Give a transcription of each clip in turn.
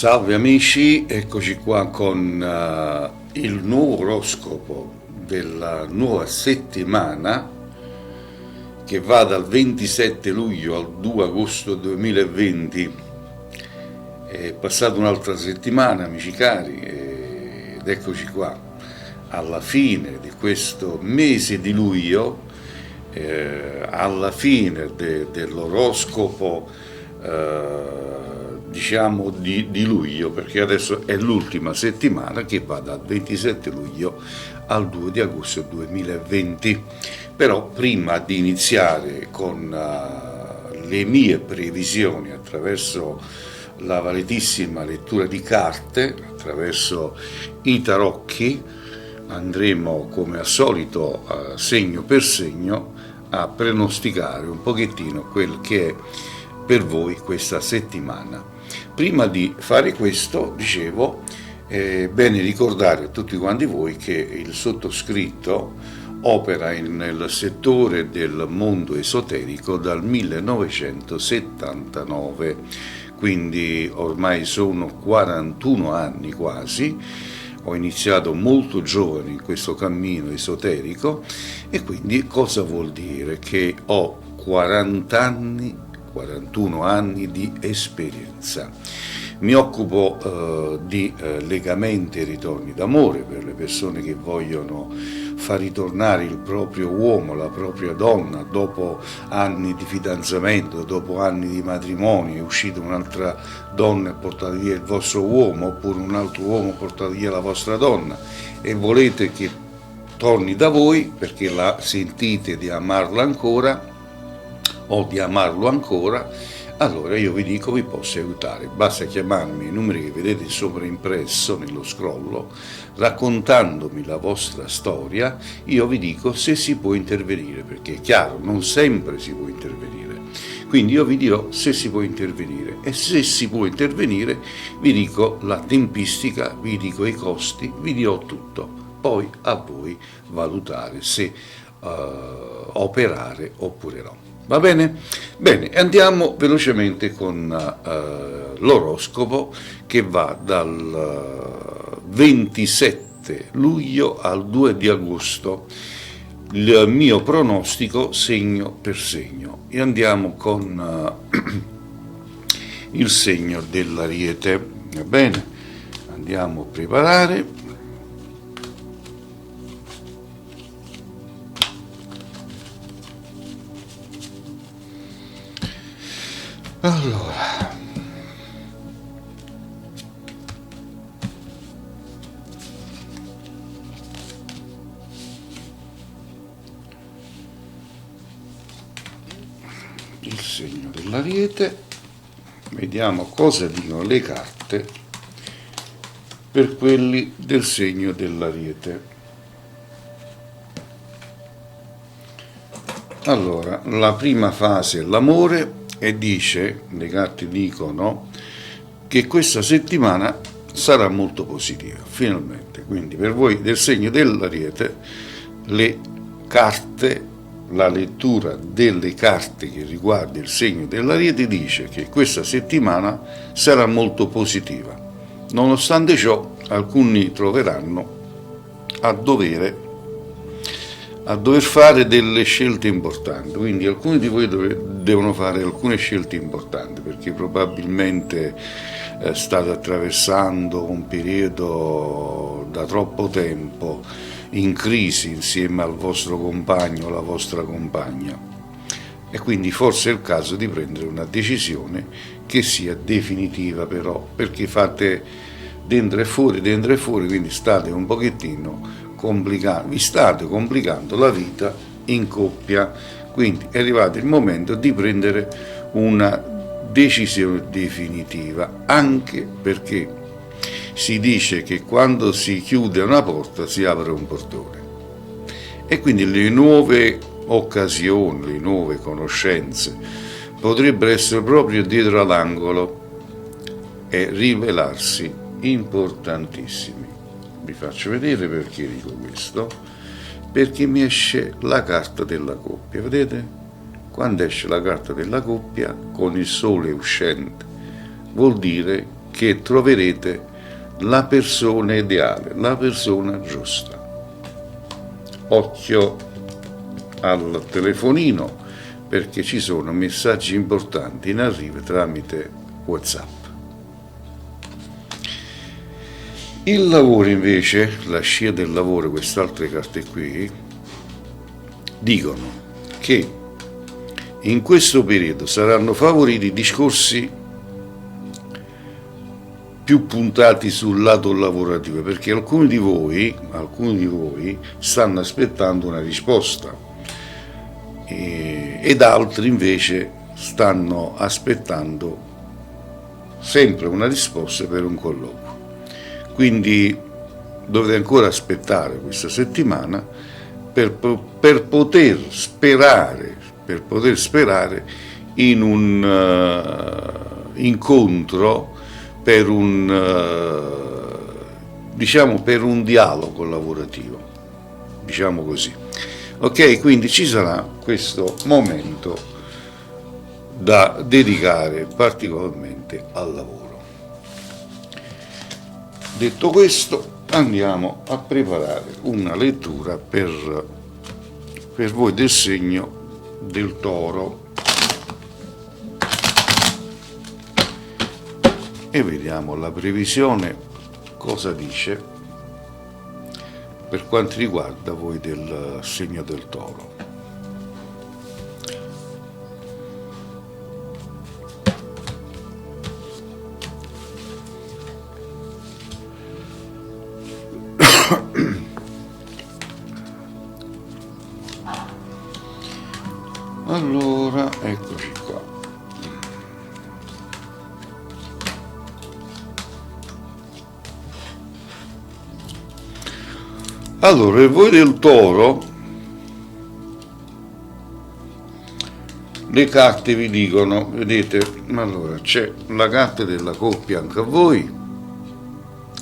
Salve amici, eccoci qua con il nuovo oroscopo della nuova settimana che va dal 27 luglio al 2 agosto 2020. È passata un'altra settimana, amici cari, ed eccoci qua alla fine di questo mese di luglio, alla fine dell'oroscopo diciamo di luglio, perché adesso è l'ultima settimana che va dal 27 luglio al 2 di agosto 2020. Però prima di iniziare con le mie previsioni attraverso la validissima lettura di carte, attraverso i tarocchi, andremo come al solito segno per segno a pronosticare un pochettino quel che è per voi questa settimana. Prima di fare questo, dicevo, è bene ricordare a tutti quanti voi che il sottoscritto opera nel settore del mondo esoterico dal 1979, quindi ormai sono 41 anni quasi. Ho iniziato molto giovane in questo cammino esoterico e quindi cosa vuol dire? Che ho 41 anni di esperienza. Mi occupo di legamenti e ritorni d'amore per le persone che vogliono far ritornare il proprio uomo, la propria donna, dopo anni di fidanzamento, dopo anni di matrimonio, è uscita un'altra donna e portate via il vostro uomo, oppure un altro uomo portate via la vostra donna e volete che torni da voi perché la sentite di amarla ancora o di amarlo ancora, allora io vi dico vi posso aiutare. Basta chiamarmi i numeri che vedete sovraimpresso nello scrollo, raccontandomi la vostra storia, io vi dico se si può intervenire, perché è chiaro, non sempre si può intervenire. Quindi io vi dirò se si può intervenire e se si può intervenire vi dico la tempistica, vi dico i costi, vi dirò tutto. Poi a voi valutare se operare oppure no. Va bene? Bene, andiamo velocemente con l'oroscopo che va dal 27 luglio al 2 di agosto, il mio pronostico segno per segno. E andiamo con il segno dell'Ariete. Va bene? Andiamo a preparare. Allora, il segno dell'Ariete, vediamo cosa dicono le carte per quelli del segno dell'Ariete. Allora, la prima fase è l'amore. E dice, le carte dicono, che questa settimana sarà molto positiva, finalmente. Quindi per voi del segno dell'Ariete, le carte, la lettura delle carte che riguarda il segno dell'Ariete dice che questa settimana sarà molto positiva. Nonostante ciò, alcuni troveranno a dover fare delle scelte importanti, quindi alcuni di voi devono fare alcune scelte importanti perché probabilmente state attraversando un periodo da troppo tempo in crisi insieme al vostro compagno o alla vostra compagna e quindi forse è il caso di prendere una decisione che sia definitiva, però, perché fate dentro e fuori, quindi state un pochettino vi state complicando la vita in coppia, quindi è arrivato il momento di prendere una decisione definitiva, anche perché si dice che quando si chiude una porta si apre un portone e quindi le nuove occasioni, le nuove conoscenze potrebbero essere proprio dietro all'angolo e rivelarsi importantissimi. Vi faccio vedere perché dico questo, perché mi esce la carta della coppia, vedete? Quando esce la carta della coppia con il sole uscente vuol dire che troverete la persona ideale, la persona giusta. Occhio al telefonino, perché ci sono messaggi importanti in arrivo tramite WhatsApp. Il lavoro invece, la scia del lavoro, queste altre carte qui, dicono che in questo periodo saranno favoriti discorsi più puntati sul lato lavorativo, perché alcuni di voi stanno aspettando una risposta ed altri invece stanno aspettando sempre una risposta per un colloquio. Quindi dovete ancora aspettare questa settimana per poter sperare in un incontro, per per un dialogo lavorativo, diciamo così. Ok, quindi ci sarà questo momento da dedicare particolarmente al lavoro. Detto questo, andiamo a preparare una lettura per voi del segno del Toro e vediamo la previsione cosa dice per quanto riguarda voi del segno del Toro. Allora, eccoci qua. Allora, voi del Toro, le carte vi dicono, vedete, allora c'è la carta della coppia anche a voi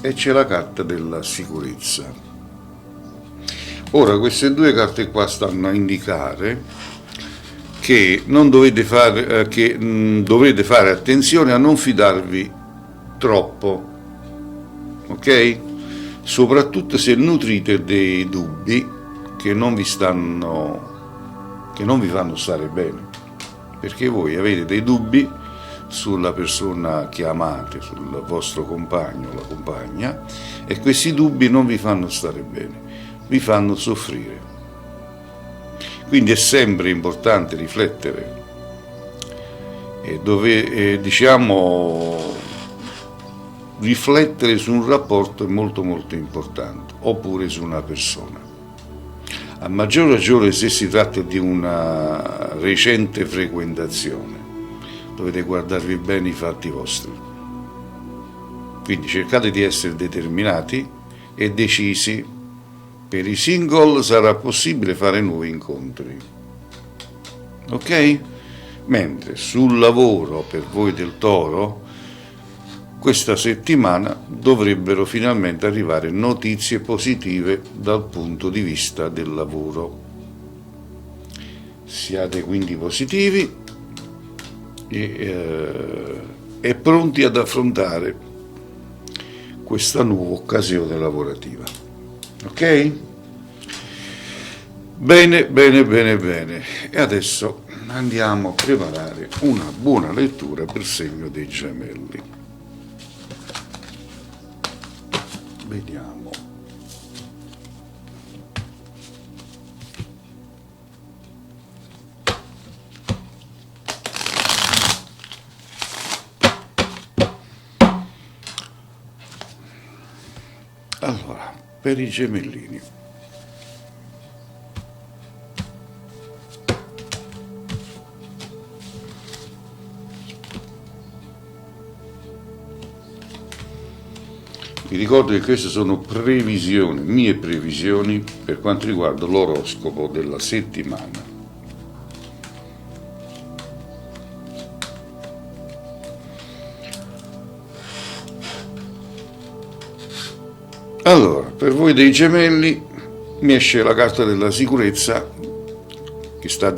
e c'è la carta della sicurezza. Ora, queste due carte qua stanno a indicare che non dovete fare, dovrete fare attenzione a non fidarvi troppo, ok? Soprattutto se nutrite dei dubbi che non vi fanno stare bene, perché voi avete dei dubbi sulla persona che amate, sul vostro compagno o la compagna, e questi dubbi non vi fanno stare bene, vi fanno soffrire. Quindi è sempre importante riflettere e riflettere su un rapporto è molto molto importante, oppure su una persona. A maggior ragione se si tratta di una recente frequentazione, dovete guardarvi bene i fatti vostri. Quindi cercate di essere determinati e decisi. Per i single sarà possibile fare nuovi incontri, ok? Mentre sul lavoro per voi del Toro, questa settimana dovrebbero finalmente arrivare notizie positive dal punto di vista del lavoro. Siate quindi positivi e pronti ad affrontare questa nuova occasione lavorativa. Ok? Bene. E adesso andiamo a preparare una buona lettura per segno dei Gemelli. Vediamo. Allora, per i gemellini. Vi ricordo che queste sono previsioni, mie previsioni per quanto riguarda l'oroscopo della settimana. Allora, per voi dei Gemelli mi esce la carta della sicurezza che sta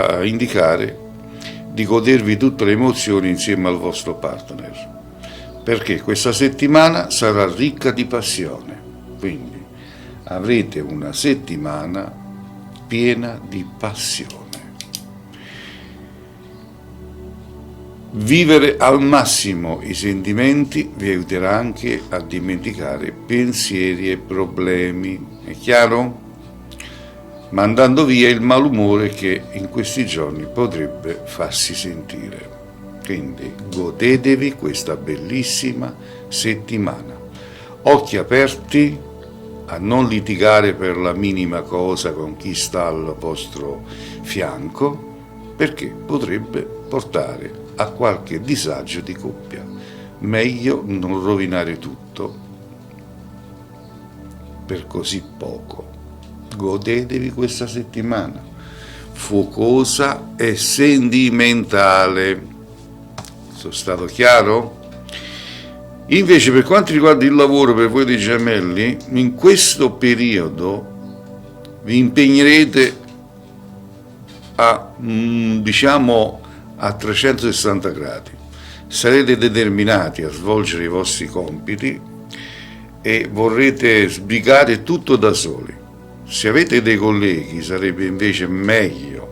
a indicare di godervi tutte le emozioni insieme al vostro partner. perché questa settimana sarà ricca di passione, quindi avrete una settimana piena di passione. Vivere al massimo i sentimenti vi aiuterà anche a dimenticare pensieri e problemi, è chiaro? Mandando via il malumore che in questi giorni potrebbe farsi sentire. Quindi godetevi questa bellissima settimana. Occhi aperti a non litigare per la minima cosa con chi sta al vostro fianco, perché potrebbe portare a qualche disagio di coppia. Meglio non rovinare tutto per così poco. Godetevi questa settimana focosa e sentimentale. Sono stato chiaro? Invece, per quanto riguarda il lavoro per voi dei gemelli, in questo periodo vi impegnerete a 360 gradi. Sarete determinati a svolgere i vostri compiti e vorrete sbrigare tutto da soli. Se avete dei colleghi, sarebbe invece meglio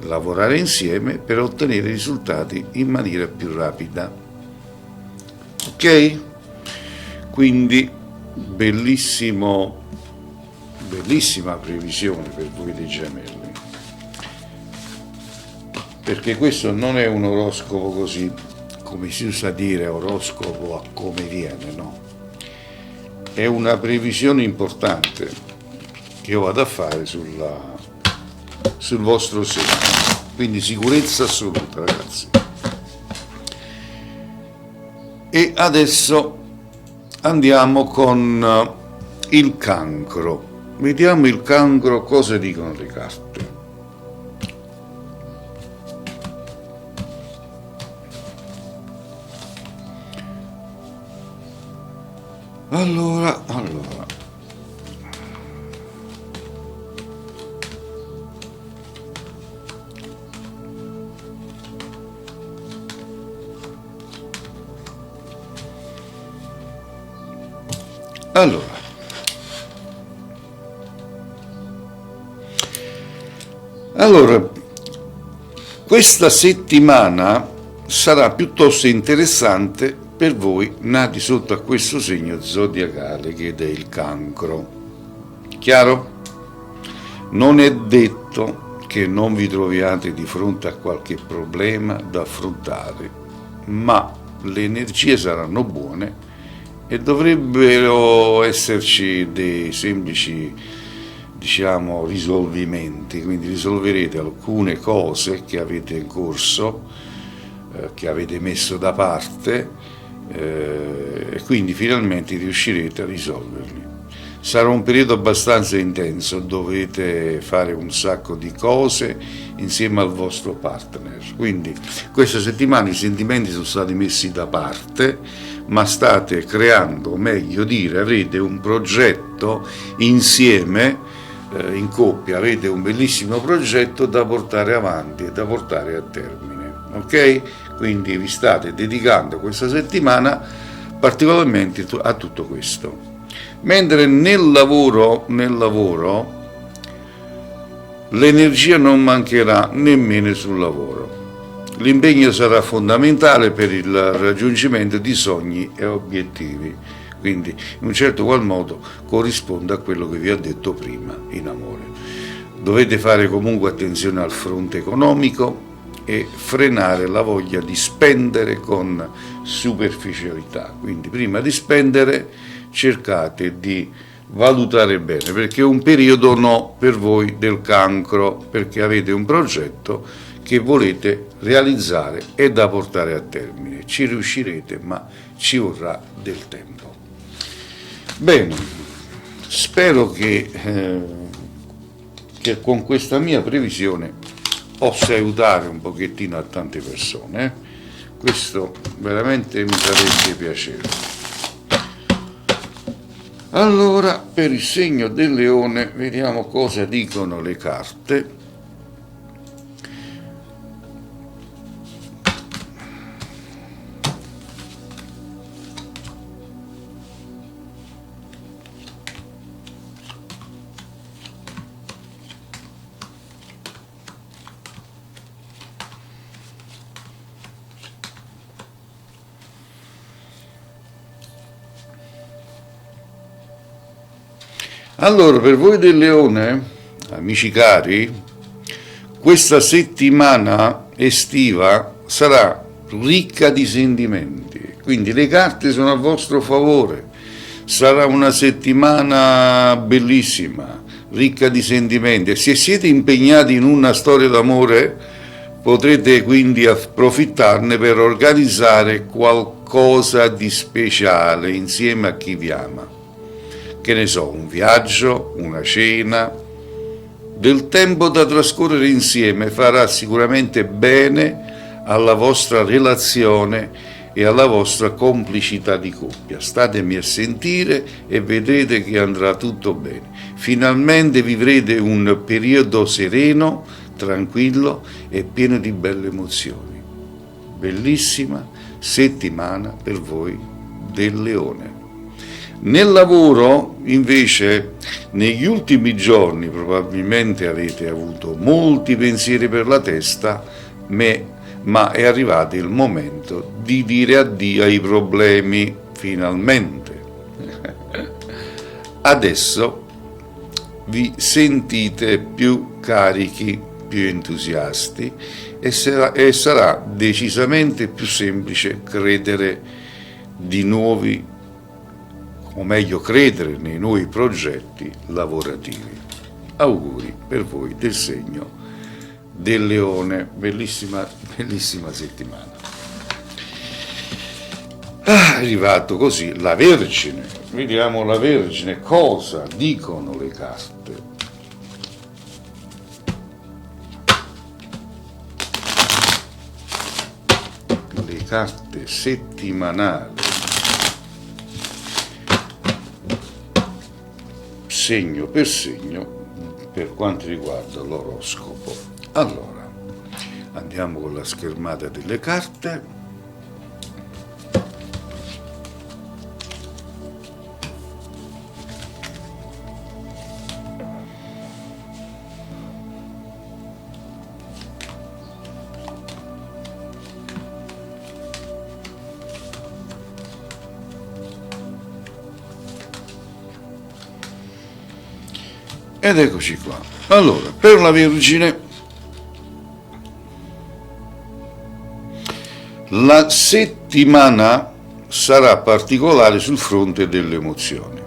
lavorare insieme per ottenere risultati in maniera più rapida. Ok? Quindi bellissima previsione per voi dei gemelli, perché questo non è un oroscopo così, come si usa dire, oroscopo a come viene, no? È una previsione importante che io vado a fare sul vostro segno, quindi sicurezza assoluta, ragazzi. E adesso andiamo con il cancro. Vediamo il cancro cosa dicono le carte. Allora. Allora, questa settimana sarà piuttosto interessante per voi nati sotto a questo segno zodiacale che è il cancro. Chiaro? Non è detto che non vi troviate di fronte a qualche problema da affrontare, ma le energie saranno buone e dovrebbero esserci dei semplici, risolvimenti, quindi risolverete alcune cose che avete in corso, che avete messo da parte, e quindi finalmente riuscirete a risolverli. Sarà un periodo abbastanza intenso, dovete fare un sacco di cose insieme al vostro partner, quindi questa settimana i sentimenti sono stati messi da parte, ma state creando, o meglio dire, avrete un progetto insieme, in coppia, avete un bellissimo progetto da portare avanti e da portare a termine, ok? Quindi vi state dedicando questa settimana particolarmente a tutto questo. Mentre nel lavoro l'energia non mancherà nemmeno sul lavoro. L'impegno sarà fondamentale per il raggiungimento di sogni e obiettivi, quindi in un certo qual modo corrisponde a quello che vi ho detto prima in amore. Dovete fare comunque attenzione al fronte economico e frenare la voglia di spendere con superficialità, quindi prima di spendere cercate di valutare bene, perché è un periodo no per voi del cancro, perché avete un progetto che volete realizzare e da portare a termine. Ci riuscirete, ma ci vorrà del tempo. Bene, spero che con questa mia previsione possa aiutare un pochettino a tante persone. Questo veramente mi farebbe piacere. Allora, per il segno del Leone, vediamo cosa dicono le carte. Allora, per voi del Leone, amici cari, questa settimana estiva sarà ricca di sentimenti, quindi le carte sono a vostro favore. Sarà una settimana bellissima, ricca di sentimenti. E se siete impegnati in una storia d'amore, potrete quindi approfittarne per organizzare qualcosa di speciale insieme a chi vi ama. Che ne so, un viaggio, una cena. Del tempo da trascorrere insieme farà sicuramente bene alla vostra relazione e alla vostra complicità di coppia. Statemi a sentire e vedrete che andrà tutto bene. Finalmente vivrete un periodo sereno, tranquillo e pieno di belle emozioni. Bellissima settimana per voi del Leone. Nel lavoro, invece, negli ultimi giorni probabilmente avete avuto molti pensieri per la testa, ma è arrivato il momento di dire addio ai problemi, finalmente. Adesso vi sentite più carichi, più entusiasti e sarà decisamente più semplice credere nei nuovi progetti lavorativi. Auguri per voi del segno del Leone, bellissima settimana. È arrivato così la Vergine, vediamo la Vergine, cosa dicono le carte. Le carte settimanali, segno per segno, per quanto riguarda l'oroscopo. Allora, andiamo con la schermata delle carte. Ed eccoci qua. Allora, per la Vergine, la settimana sarà particolare sul fronte delle emozioni.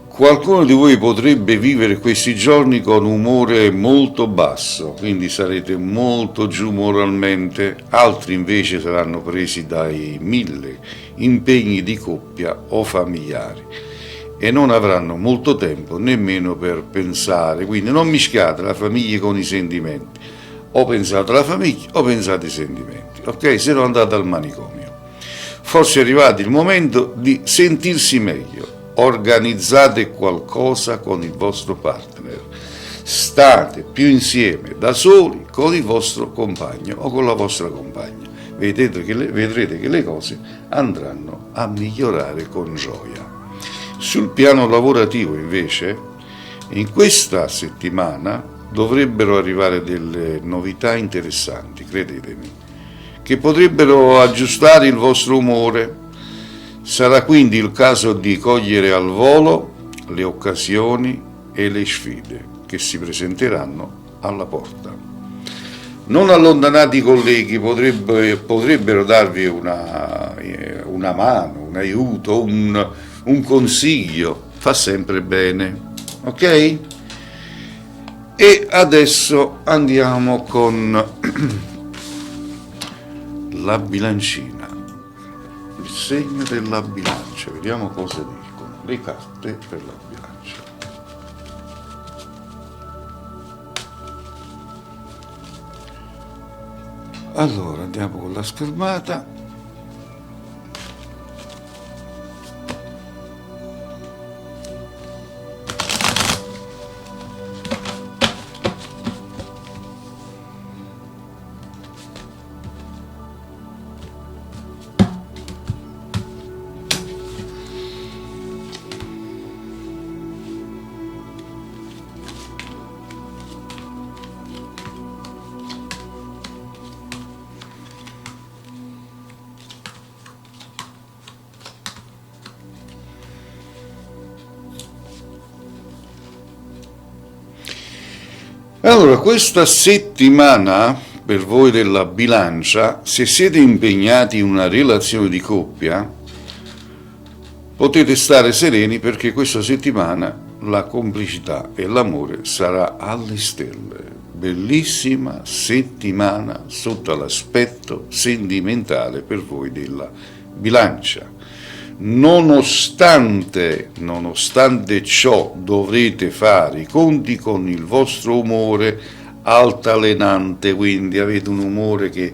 Qualcuno di voi potrebbe vivere questi giorni con umore molto basso, quindi sarete molto giù moralmente, altri invece saranno presi dai 1000 impegni di coppia o familiari e non avranno molto tempo nemmeno per pensare, quindi non mischiate la famiglia con i sentimenti. O pensate alla famiglia o pensate ai sentimenti, ok? Se no andate al manicomio. Forse è arrivato il momento di sentirsi meglio. Organizzate qualcosa con il vostro partner. State più insieme da soli con il vostro compagno o con la vostra compagna. Vedrete che le cose andranno a migliorare con gioia. Sul piano lavorativo, invece, in questa settimana dovrebbero arrivare delle novità interessanti, credetemi, che potrebbero aggiustare il vostro umore. Sarà quindi il caso di cogliere al volo le occasioni e le sfide che si presenteranno alla porta. Non allontanati colleghi potrebbero darvi una mano, un aiuto, un consiglio, fa sempre bene, ok? E adesso andiamo con la bilancina, il segno della bilancia, vediamo cosa dicono le carte per la bilancia. Allora andiamo con la schermata. Allora, questa settimana per voi della bilancia, se siete impegnati in una relazione di coppia, potete stare sereni perché questa settimana la complicità e l'amore sarà alle stelle. Bellissima settimana sotto l'aspetto sentimentale per voi della bilancia. Nonostante ciò dovrete fare i conti con il vostro umore altalenante, quindi avete un umore che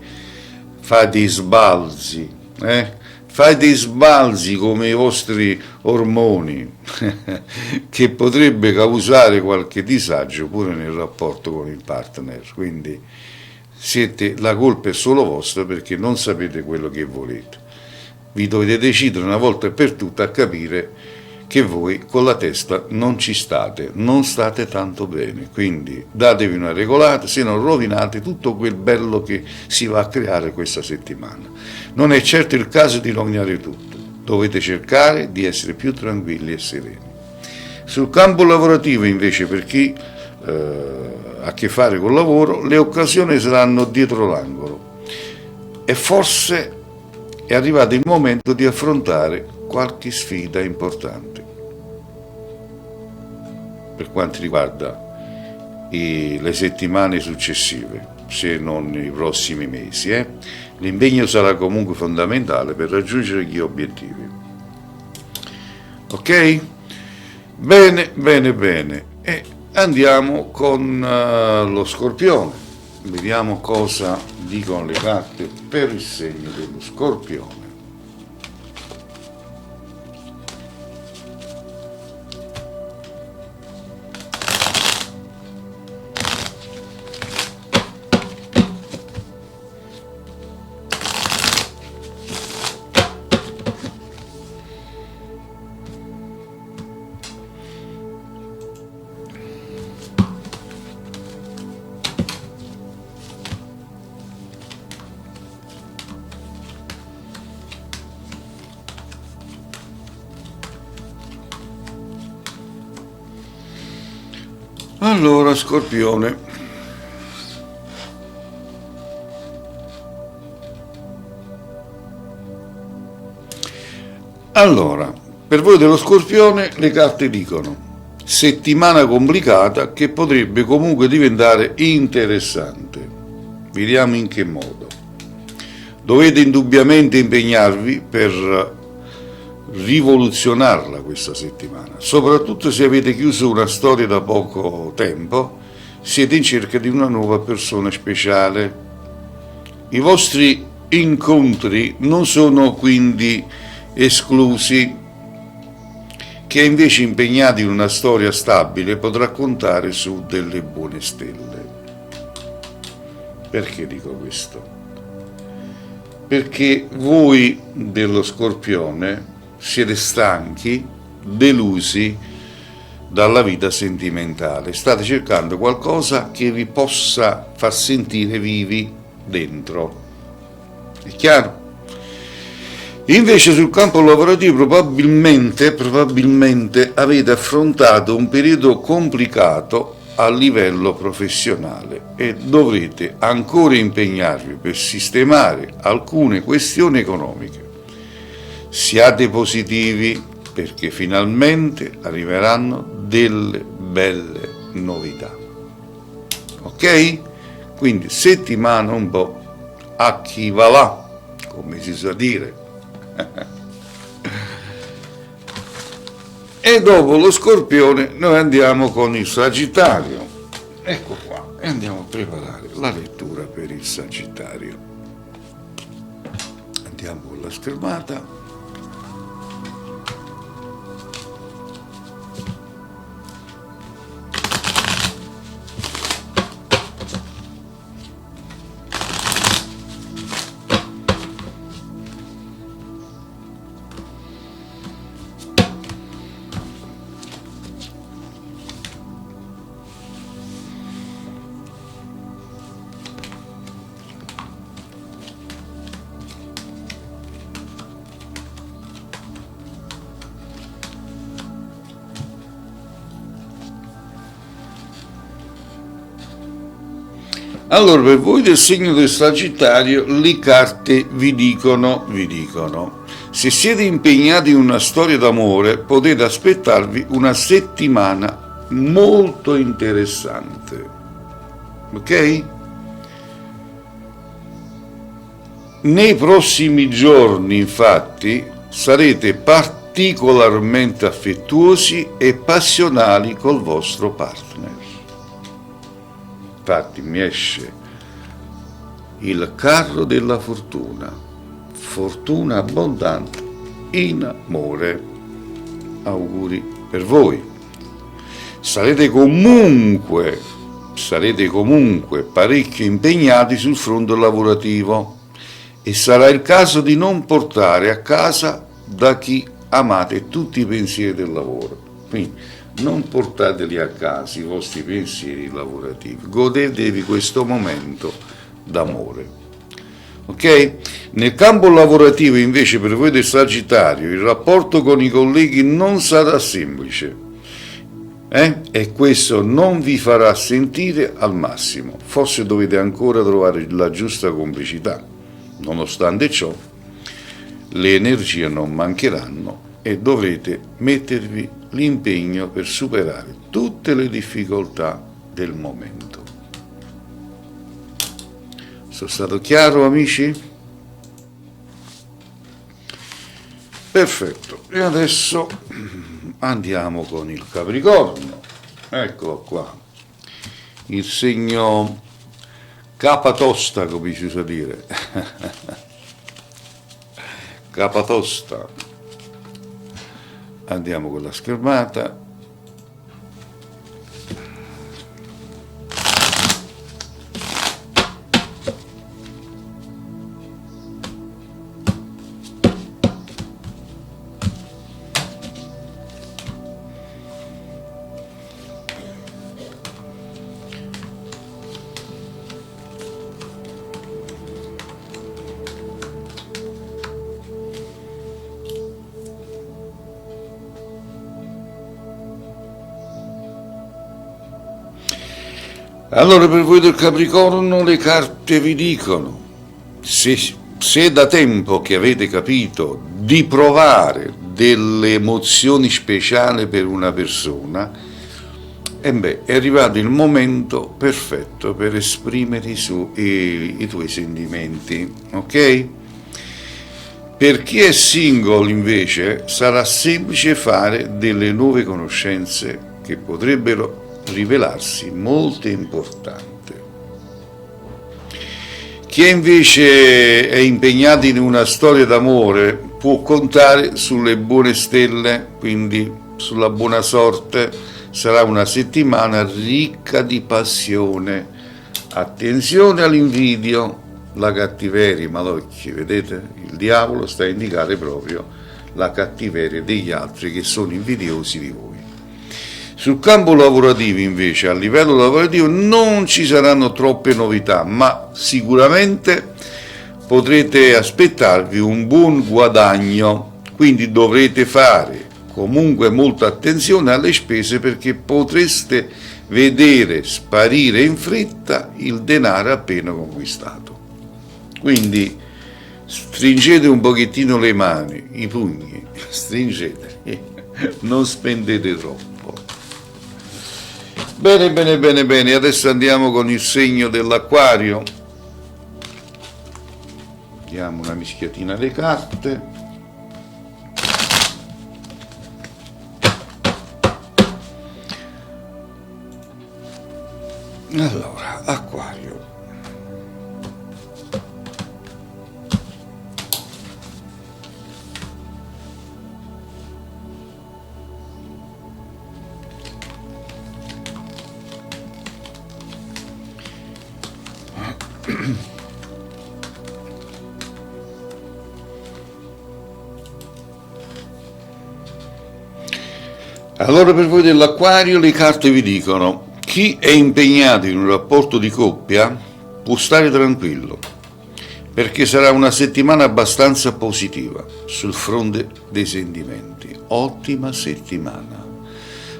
fa dei sbalzi, fa dei sbalzi come i vostri ormoni, che potrebbe causare qualche disagio pure nel rapporto con il partner, quindi la colpa è solo vostra perché non sapete quello che volete. Vi dovete decidere una volta per tutte a capire che voi con la testa non ci state, non state tanto bene, quindi datevi una regolata, se non rovinate tutto quel bello che si va a creare questa settimana. Non è certo il caso di rovinare tutto, dovete cercare di essere più tranquilli e sereni. Sul campo lavorativo invece, per chi ha a che fare col lavoro, le occasioni saranno dietro l'angolo e forse è arrivato il momento di affrontare qualche sfida importante. Per quanto riguarda le settimane successive, se non i prossimi mesi, l'impegno sarà comunque fondamentale per raggiungere gli obiettivi. Ok? Bene, bene, bene. E andiamo con lo Scorpione. Vediamo cosa dicono le carte per il segno dello Scorpione. Allora, Scorpione, per voi dello Scorpione le carte dicono settimana complicata che potrebbe comunque diventare interessante. Vediamo in che modo. Dovete indubbiamente impegnarvi per rivoluzionarla questa settimana, soprattutto se avete chiuso una storia da poco tempo, siete in cerca di una nuova persona speciale. I vostri incontri non sono quindi esclusi. Chi è invece impegnato in una storia stabile potrà contare su delle buone stelle. Perché dico questo? Perché voi dello Scorpione siete stanchi, delusi dalla vita sentimentale, state cercando qualcosa che vi possa far sentire vivi dentro. È chiaro? Invece sul campo lavorativo probabilmente avete affrontato un periodo complicato a livello professionale e dovrete ancora impegnarvi per sistemare alcune questioni economiche. Siate positivi perché finalmente arriveranno delle belle novità. Ok? Quindi settimana un po' a chi va là, come si sa dire. E dopo lo Scorpione noi andiamo con il Sagittario. Ecco qua, e andiamo a preparare la lettura per il Sagittario. Andiamo con la schermata. Allora, per voi del segno del Sagittario, le carte vi dicono, se siete impegnati in una storia d'amore, potete aspettarvi una settimana molto interessante, ok? Nei prossimi giorni, infatti, sarete particolarmente affettuosi e passionali col vostro partner. Infatti mi esce il carro della fortuna, fortuna abbondante in amore. Auguri per voi. Sarete comunque parecchio impegnati sul fronte lavorativo e sarà il caso di non portare a casa da chi amate tutti i pensieri del lavoro. Quindi non portateli a casa i vostri pensieri lavorativi, godetevi questo momento d'amore. Ok? Nel campo lavorativo invece per voi del Sagittario il rapporto con i colleghi non sarà semplice e questo non vi farà sentire al massimo, forse dovete ancora trovare la giusta complicità. Nonostante ciò, le energie non mancheranno e dovrete mettervi l'impegno per superare tutte le difficoltà del momento. Sono stato chiaro, amici? Perfetto, e adesso andiamo con il Capricorno. Eccolo qua, il segno capatosta, come si usa dire. Capatosta. Andiamo con la schermata. Allora per voi del Capricorno le carte vi dicono, se è da tempo che avete capito di provare delle emozioni speciali per una persona, è arrivato il momento perfetto per esprimere i tuoi sentimenti, ok? Per chi è single invece sarà semplice fare delle nuove conoscenze che potrebbero rivelarsi molto importante. Chi invece è impegnato in una storia d'amore può contare sulle buone stelle, quindi sulla buona sorte. Sarà una settimana ricca di passione. Attenzione all'invidio, la cattiveria, i malocchi, vedete? Il diavolo sta a indicare proprio la cattiveria degli altri che sono invidiosi di voi. Sul campo lavorativo invece, a livello lavorativo, non ci saranno troppe novità, ma sicuramente potrete aspettarvi un buon guadagno, quindi dovrete fare comunque molta attenzione alle spese perché potreste vedere sparire in fretta il denaro appena conquistato. Quindi stringete un pochettino le mani, i pugni, stringete, non spendete troppo. Bene, adesso andiamo con il segno dell'Acquario. Diamo una mischiatina alle carte. Allora, Acquario. Allora per voi dell'Acquario le carte vi dicono: chi è impegnato in un rapporto di coppia può stare tranquillo, perché sarà una settimana abbastanza positiva sul fronte dei sentimenti. Ottima settimana.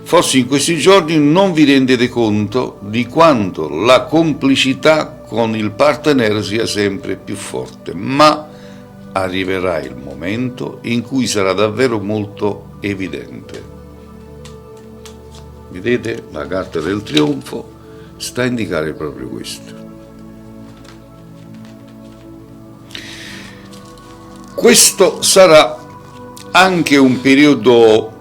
Forse in questi giorni non vi rendete conto di quanto la complicità con il partner sia sempre più forte, ma arriverà il momento in cui sarà davvero molto evidente. Vedete, la carta del trionfo sta a indicare proprio questo. Questo sarà anche un periodo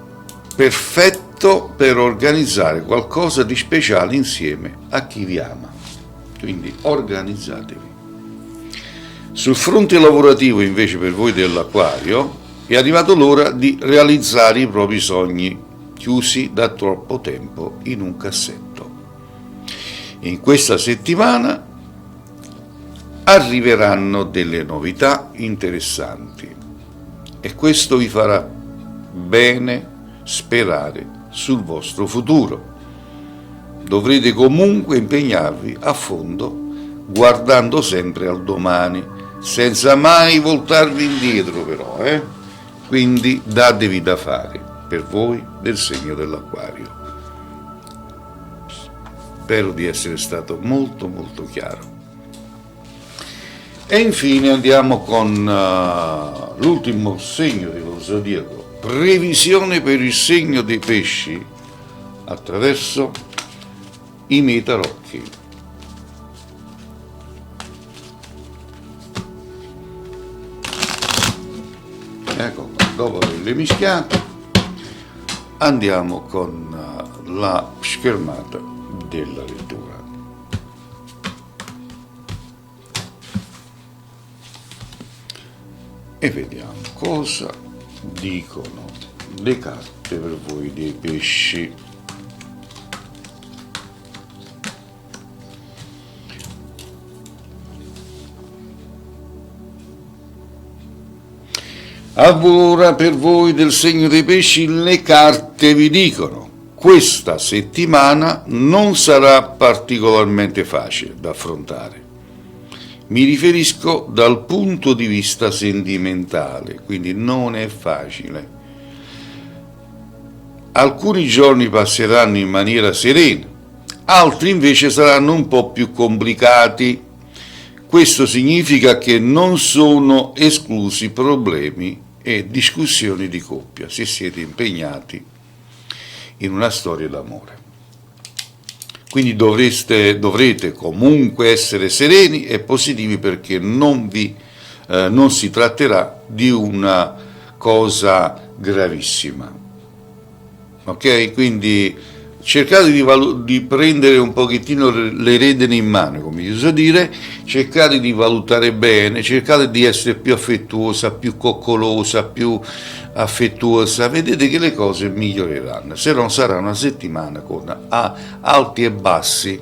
perfetto per organizzare qualcosa di speciale insieme a chi vi ama. Quindi organizzatevi. Sul fronte lavorativo, invece, per voi dell'Acquario, è arrivato l'ora di realizzare i propri sogni chiusi da troppo tempo in un cassetto. In questa settimana arriveranno delle novità interessanti e questo vi farà bene sperare sul vostro futuro. Dovrete comunque impegnarvi a fondo, guardando sempre al domani, senza mai voltarvi indietro però, Quindi datevi da fare per voi del segno dell'Acquario. Spero di essere stato molto molto chiaro. E infine andiamo con l'ultimo segno dello zodiaco, previsione per il segno dei pesci attraverso i miei tarocchi. Ecco, dopo averle mischiate andiamo con la schermata della lettura. E vediamo cosa dicono le carte per voi dei pesci. Allora, per voi del segno dei pesci, le carte vi dicono: questa settimana non sarà particolarmente facile da affrontare. Mi riferisco dal punto di vista sentimentale, quindi non è facile. Alcuni giorni passeranno in maniera serena, altri invece saranno un po' più complicati. Questo significa che non sono esclusi problemi e discussioni di coppia se siete impegnati in una storia d'amore. Quindi dovrete comunque essere sereni e positivi, perché non si tratterà di una cosa gravissima. Ok? Quindi cercate di prendere un pochettino le redini in mano, come si usa dire, cercate di valutare bene, cercate di essere più affettuosa, più coccolosa, più affettuosa, vedete che le cose miglioreranno, se no sarà una settimana con alti e bassi.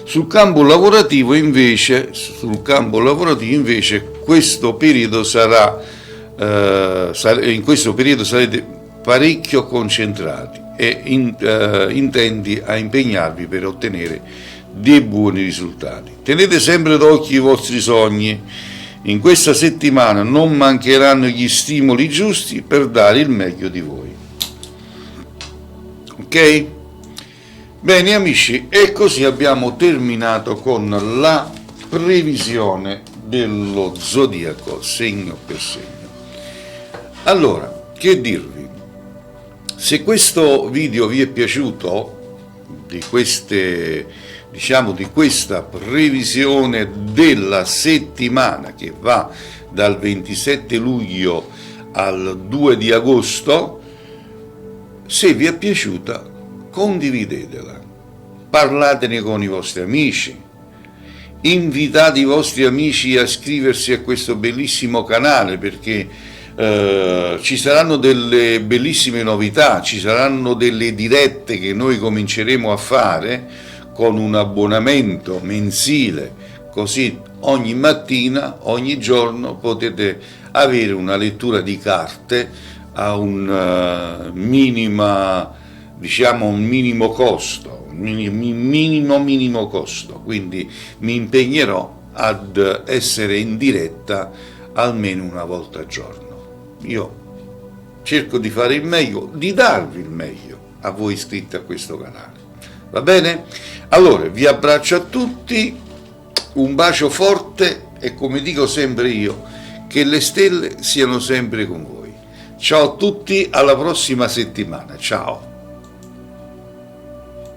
Sul campo lavorativo invece questo periodo in questo periodo sarete parecchio concentrati e intenti a impegnarvi per ottenere dei buoni risultati. Tenete sempre d'occhio i vostri sogni. In questa settimana non mancheranno gli stimoli giusti per dare il meglio di voi. Ok? Bene amici, e così abbiamo terminato con la previsione dello zodiaco segno per segno. Allora, che dirvi? Se questo video vi è piaciuto, di questa previsione della settimana che va dal 27 luglio al 2 di agosto, se vi è piaciuta condividetela, parlatene con i vostri amici, invitate i vostri amici a iscriversi a questo bellissimo canale, perché ci saranno delle bellissime novità, ci saranno delle dirette che noi cominceremo a fare con un abbonamento mensile, così ogni mattina, ogni giorno potete avere una lettura di carte a un minimo costo, minimo costo, quindi mi impegnerò ad essere in diretta almeno una volta al giorno. Io cerco di fare il meglio, di darvi il meglio a voi iscritti a questo canale. Va bene? Allora, vi abbraccio a tutti Un bacio forte e, come dico sempre io, che le stelle siano sempre con voi. Ciao a tutti, alla prossima settimana. Ciao.